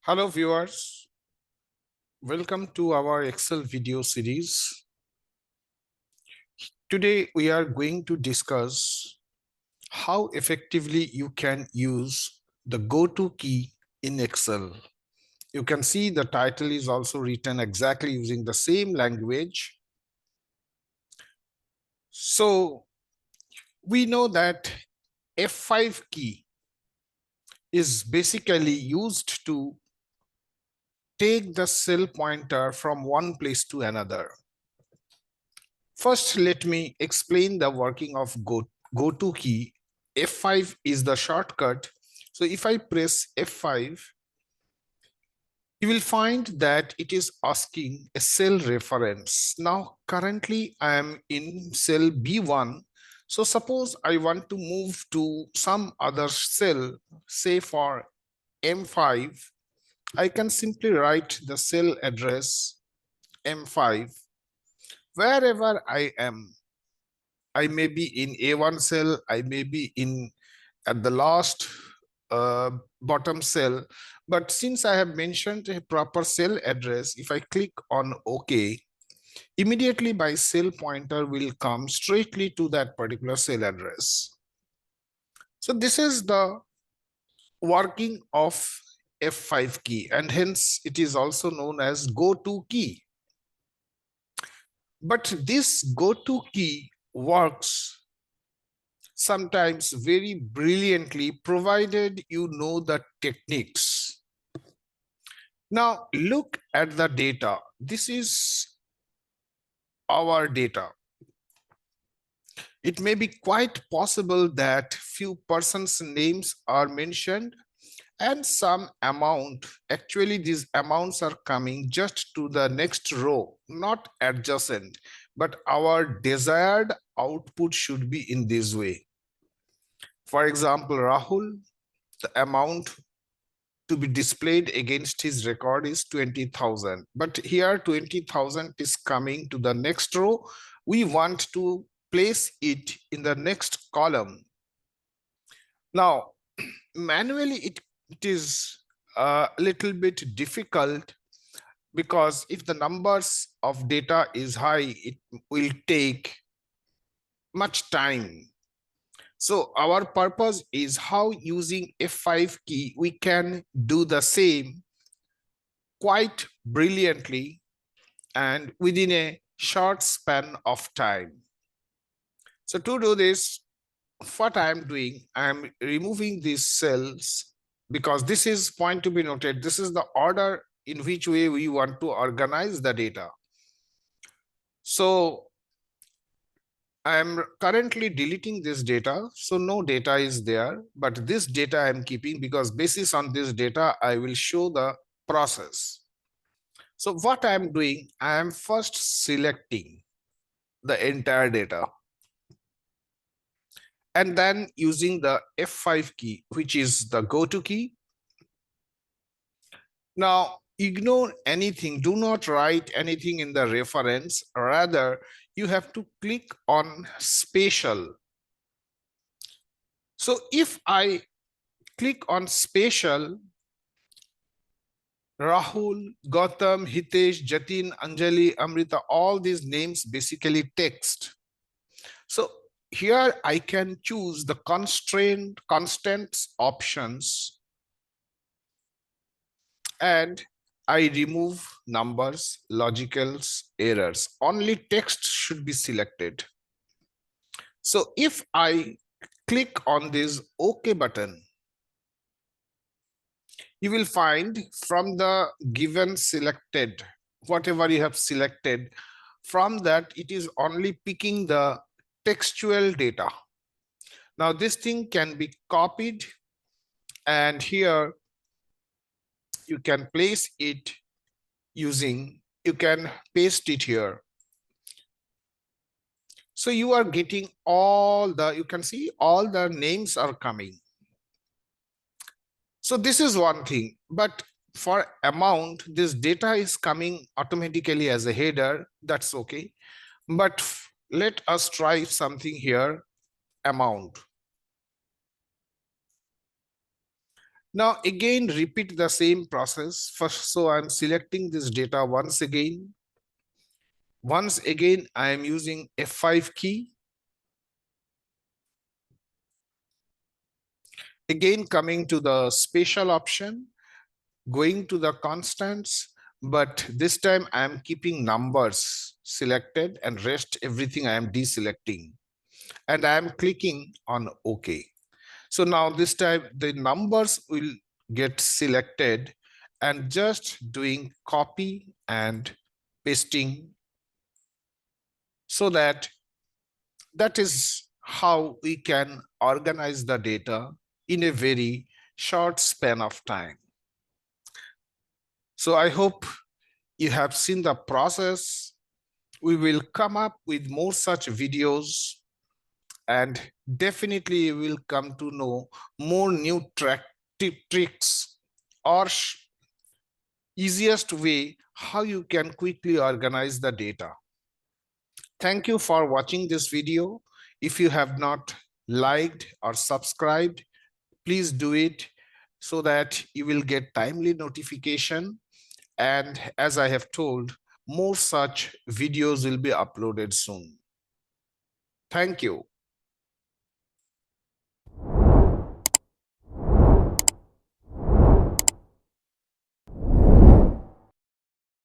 Hello viewers, welcome to our Excel video series. Today we are going to discuss how effectively you can use the GoTo key in Excel. You can see the title is also written exactly using the same language. So we know that F5 key is basically used to take the cell pointer from one place to another. First, let me explain the working of GoTo key. F5 is the shortcut. So if I press F5, you will find that it is asking a cell reference. Now, currently I am in cell B1. So suppose I want to move to some other cell, say for M5, I can simply write the cell address M5 wherever I am. I may be in A1 cell, I may be in at the last bottom cell. But since I have mentioned a proper cell address, if I click on OK, immediately my cell pointer will come straightly to that particular cell address. So this is the working of F5 key, and hence it is also known as GoTo key. But this GoTo key works sometimes very brilliantly, provided you know the techniques. Now look at the data. This is our data. It may be quite possible that few persons' names are mentioned and some amount. Actually, these amounts are coming just to the next row, not adjacent, but our desired output should be in this way. For example, Rahul, the amount to be displayed against his record is 20,000. But here 20,000 is coming to the next row. We want to place it in the next column. Now, manually, it is a little bit difficult because if the numbers of data is high, it will take much time. So our purpose is how using F5 key, we can do the same quite brilliantly and within a short span of time. So to do this, what I'm doing, I'm removing these cells because this is point to be noted. This is the order in which way we want to organize the data. So I'm currently deleting this data, so no data is there, but this data I'm keeping because basis on this data, I will show the process. So what I'm doing, I am first selecting the entire data and then using the F5 key, which is the GoTo key. Now, ignore anything, do not write anything in the reference, rather you have to click on spatial. So if I click on spatial, Rahul, Gautam, Hitesh, Jatin, Anjali, Amrita, all these names basically text. So here I can choose the constants options and I remove numbers, logicals, errors. Only text should be selected. So if I click on this OK button, you will find from the given selected, whatever you have selected, from that it is only picking the textual data. Now this thing can be copied and here you can place it using, you can paste it here. So you are getting all the, you can see all the names are coming. So this is one thing, but for amount, this data is coming automatically as a header. That's okay. But let us try something here, amount. Now again, repeat the same process. First, so I'm selecting this data once again. Once again, I am using F5 key. Again, coming to the spatial option, going to the constants, but this time I am keeping numbers selected and rest everything I am deselecting. And I am clicking on OK. So now this time the numbers will get selected and just doing copy and pasting, so that is how we can organize the data in a very short span of time. So I hope you have seen the process. We will come up with more such videos, and definitely you will come to know more new tricks or easiest way how you can quickly organize the data. Thank you for watching this video. If you have not liked or subscribed, please do it so that you will get timely notification. And as I have told, more such videos will be uploaded soon. Thank you.